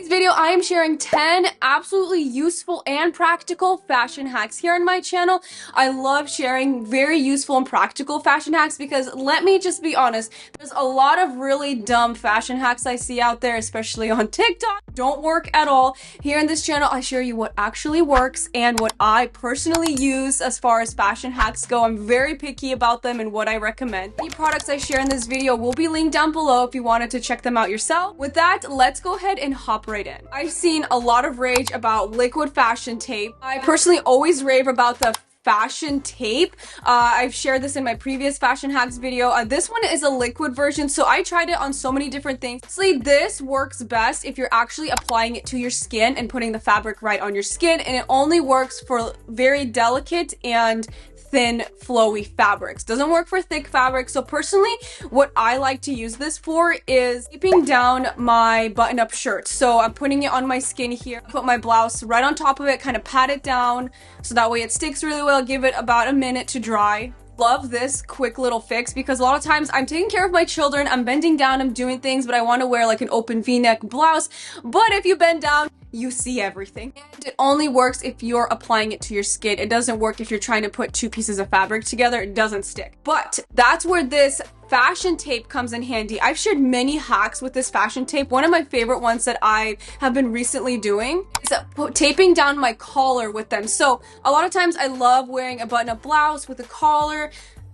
Video, I am sharing 10 absolutely useful and practical fashion hacks here on my channel. I love sharing very useful and practical fashion hacks because let me just be honest, there's a lot of really dumb fashion hacks I see out there, especially on TikTok. Don't work at all. Here in this channel, I share you what actually works and what I personally use as far as fashion hacks go. I'm very picky about them and what I recommend. Any products I share in this video will be linked down below if you wanted to check them out yourself. With that, let's go ahead and hop right in. I've seen a lot of rage about liquid fashion tape. I personally always rave about the fashion tape. I've shared this in my previous fashion hacks video. This one is a liquid version, so I tried it on so many different things. Honestly, this works best if you're actually applying it to your skin and putting the fabric right on your skin, and it only works for very delicate and thin flowy fabrics. Doesn't work for thick fabrics. So personally, what I like to use this for is taping down my button-up shirt. So I'm putting it on my skin here, put my blouse right on top of it, kind of pat it down so that way it sticks really well. Give it about a minute to dry. Love this quick little fix because a lot of times I'm taking care of my children, I'm bending down, I'm doing things, but I want to wear like an open v-neck blouse. But if you bend down, you see everything. And it only works if you're applying it to your skin. It doesn't work if you're trying to put two pieces of fabric together. It doesn't stick. But that's where this fashion tape comes in handy. I've shared many hacks with this fashion tape. One of my favorite ones that I have been recently doing is taping down my collar with them. So a lot of times I love wearing a button-up blouse with a collar.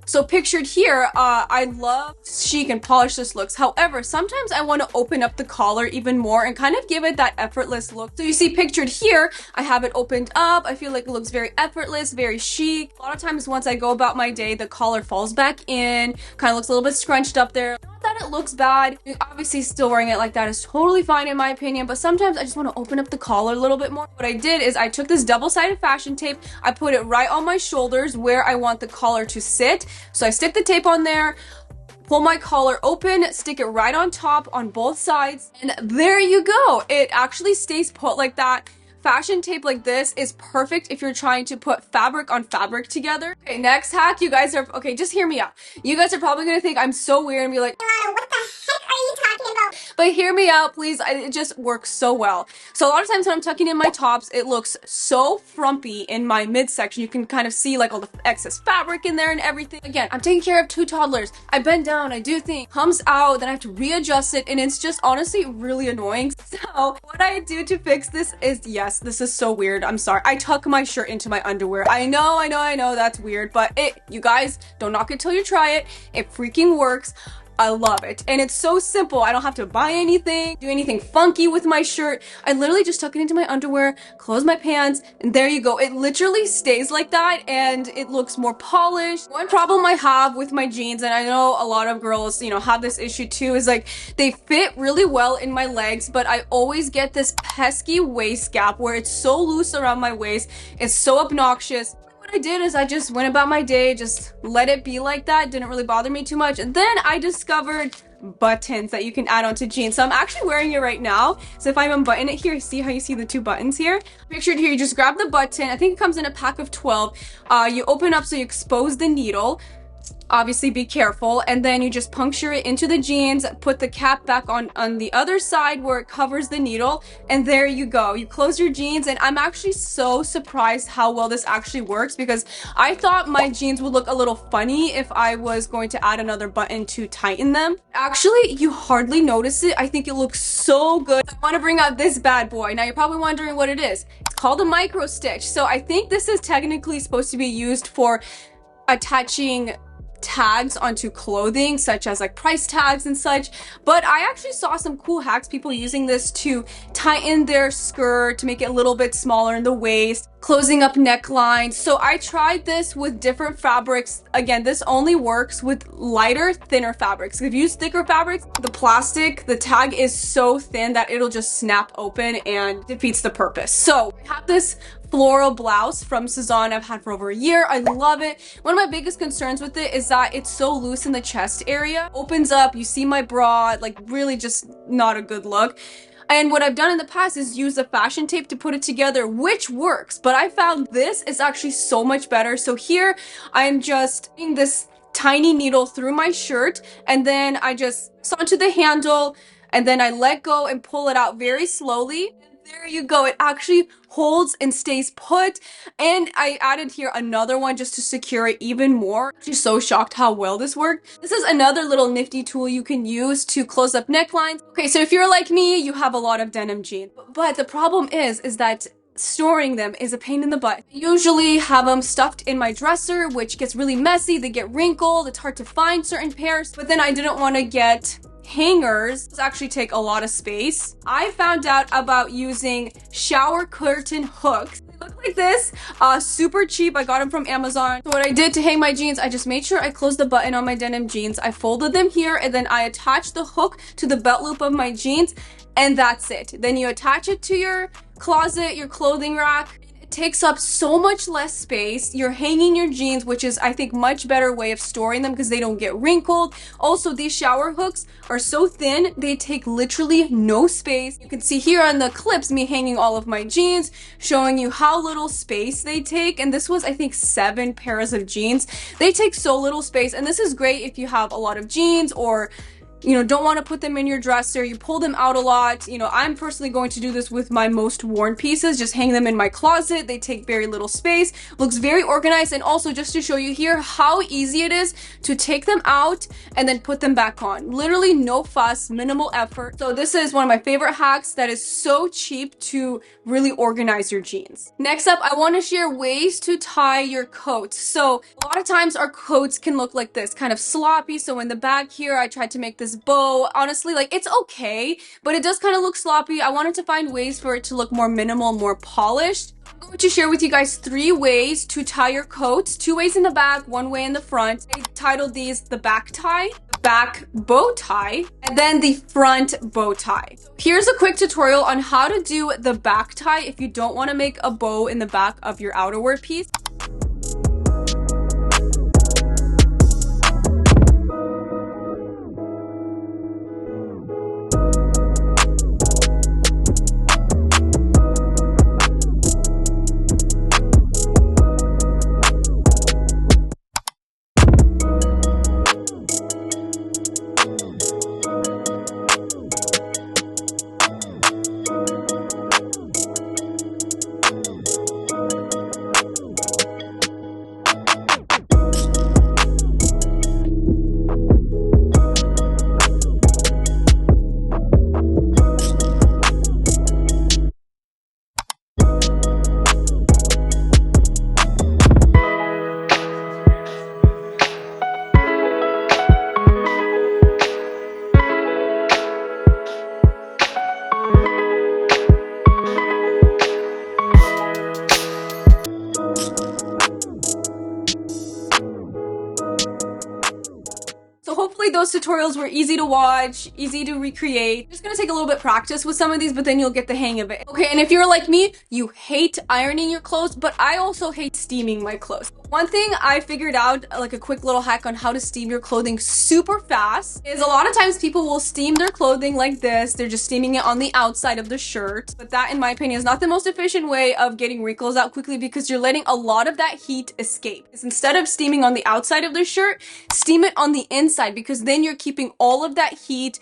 So pictured here, I love chic and polished this looks. However, sometimes I want to open up the collar even more and kind of give it that effortless look. So you see pictured here, I have it opened up. I feel like it looks very effortless, very chic. A lot of times once I go about my day, the collar falls back in, kind of looks a little bit scrunched up there. Not that it looks bad. Obviously still wearing it like that is totally fine in my opinion, but sometimes I just want to open up the collar a little bit more. What I did is I took this double-sided fashion tape, I put it right on my shoulders where I want the collar to sit. So I stick the tape on there, pull my collar open, stick it right on top on both sides, and there you go. It actually stays put like that. Fashion tape like this is perfect if you're trying to put fabric on fabric together. Okay, next hack, you guys are, okay, just hear me out. You guys are probably gonna think I'm so weird and be like, what the heck are you talking about? But hear me out, please. It just works so well. So a lot of times when I'm tucking in my tops, it looks so frumpy in my midsection. You can kind of see like all the excess fabric in there and everything. Again, I'm taking care of two toddlers. I bend down, I do things, comes out, then I have to readjust it, and it's just honestly really annoying. So what I do to fix this is, yes, this is so weird. I'm sorry. I tuck my shirt into my underwear. I know that's weird, but you guys, don't knock it till you try it. It freaking works. I love it. And it's so simple. I don't have to buy anything, do anything funky with my shirt. I literally just tuck it into my underwear, close my pants, and there you go. It literally stays like that and it looks more polished. One problem I have with my jeans, and I know a lot of girls, you know, have this issue too, is like they fit really well in my legs, but I always get this pesky waist gap where it's so loose around my waist. It's so obnoxious. What I did is I just went about my day, just let it be like that. Didn't really bother me too much. And then I discovered buttons that you can add onto jeans. So I'm actually wearing it right now. So if I unbutton it here, see how you see the two buttons here? Pictured here, you just grab the button. I think it comes in a pack of 12. You open up so you expose the needle. Obviously be careful, and then you just puncture it into the jeans, put the cap back on the other side where it covers the needle, and there you go. You close your jeans, and I'm actually so surprised how well this actually works because I thought my jeans would look a little funny if I was going to add another button to tighten them. Actually, you hardly notice it. I think it looks so good. I want to bring out this bad boy. Now you're probably wondering what it is. It's called a micro stitch. So I think this is technically supposed to be used for attaching tags onto clothing, such as like price tags and such, but I actually saw some cool hacks, people using this to tighten their skirt to make it a little bit smaller in the waist, closing up necklines. So I tried this with different fabrics. Again, this only works with lighter, thinner fabrics. If you use thicker fabrics, the plastic, the tag is so thin that it'll just snap open and defeats the purpose. So I have this floral blouse from Suzanne I've had for over a year. I love it. One of my biggest concerns with it is that it's so loose in the chest area. Opens up, you see my bra, like really just not a good look. And what I've done in the past is use a fashion tape to put it together, which works, but I found this is actually so much better. So here I'm just putting this tiny needle through my shirt, and then I just onto the handle, and then I let go and pull it out very slowly. There you go. It actually holds and stays put. And I added here another one just to secure it even more. I'm just so shocked how well this worked. This is another little nifty tool you can use to close up necklines. Okay, so if you're like me, you have a lot of denim jeans. But the problem is that storing them is a pain in the butt. I usually have them stuffed in my dresser, which gets really messy. They get wrinkled. It's hard to find certain pairs. But then I didn't want to get hangers. Those actually take a lot of space. I found out about using shower curtain hooks. They look like this, super cheap. I got them from Amazon. So what I did to hang my jeans, I just made sure I closed the button on my denim jeans. I folded them here, and then I attached the hook to the belt loop of my jeans, and that's it. Then you attach it to your closet, your clothing rack. It takes up so much less space. You're hanging your jeans, which is, I think, much better way of storing them because they don't get wrinkled. Also, these shower hooks are so thin, they take literally no space. You can see here on the clips me hanging all of my jeans, showing you how little space they take. And this was, I think, 7 pairs of jeans. They take so little space, and this is great if you have a lot of jeans or don't want to put them in your dresser, you pull them out a lot. I'm personally going to do this with my most worn pieces, just hang them in my closet. They take very little space, looks very organized, and also just to show you here how easy it is to take them out and then put them back on. Literally no fuss, minimal effort. So this is one of my favorite hacks that is so cheap to really organize your jeans. Next up, I want to share ways to tie your coat. So a lot of times our coats can look like this, kind of sloppy. So in the back here, I tried to make this bow. Honestly, it's okay, but it does kind of look sloppy. I wanted to find ways for it to look more minimal, more polished. I'm going to share with you guys 3 ways to tie your coats. 2 ways in the back, 1 way in the front. I titled these the back tie, back bow tie, and then the front bow tie. Here's a quick tutorial on how to do the back tie if you don't want to make a bow in the back of your outerwear piece. Hopefully those tutorials were easy to watch, easy to recreate. It's gonna take a little bit practice with some of these, but then you'll get the hang of it. Okay, and if you're like me, you hate ironing your clothes, but I also hate steaming my clothes. One thing I figured out, like a quick little hack on how to steam your clothing super fast, is a lot of times people will steam their clothing like this. They're just steaming it on the outside of the shirt. But that, in my opinion, is not the most efficient way of getting wrinkles out quickly because you're letting a lot of that heat escape. It's instead of steaming on the outside of the shirt, steam it on the inside because then you're keeping all of that heat,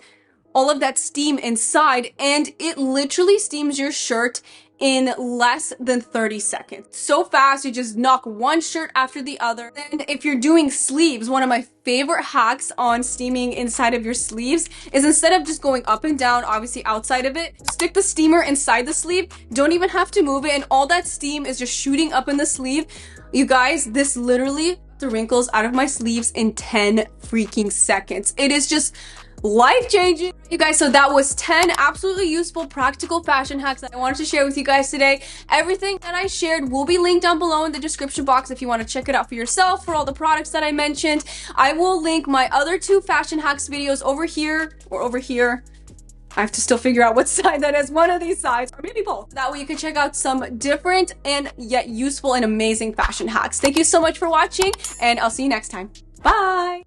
all of that steam inside, and it literally steams your shirt in less than 30 seconds. So fast, you just knock one shirt after the other. And if you're doing sleeves, one of my favorite hacks on steaming inside of your sleeves is instead of just going up and down, obviously outside of it, stick the steamer inside the sleeve. Don't even have to move it, and all that steam is just shooting up in the sleeve. You guys, this literally the wrinkles out of my sleeves in 10 freaking seconds. It is just life-changing. You guys, so that was 10 absolutely useful practical fashion hacks that I wanted to share with you guys today. Everything that I shared will be linked down below in the description box if you want to check it out for yourself for all the products that I mentioned. I will link my other 2 fashion hacks videos over here or over here. I have to still figure out what side that is, one of these sides, or maybe both. That way you can check out some different and yet useful and amazing fashion hacks. Thank you so much for watching, and I'll see you next time. Bye!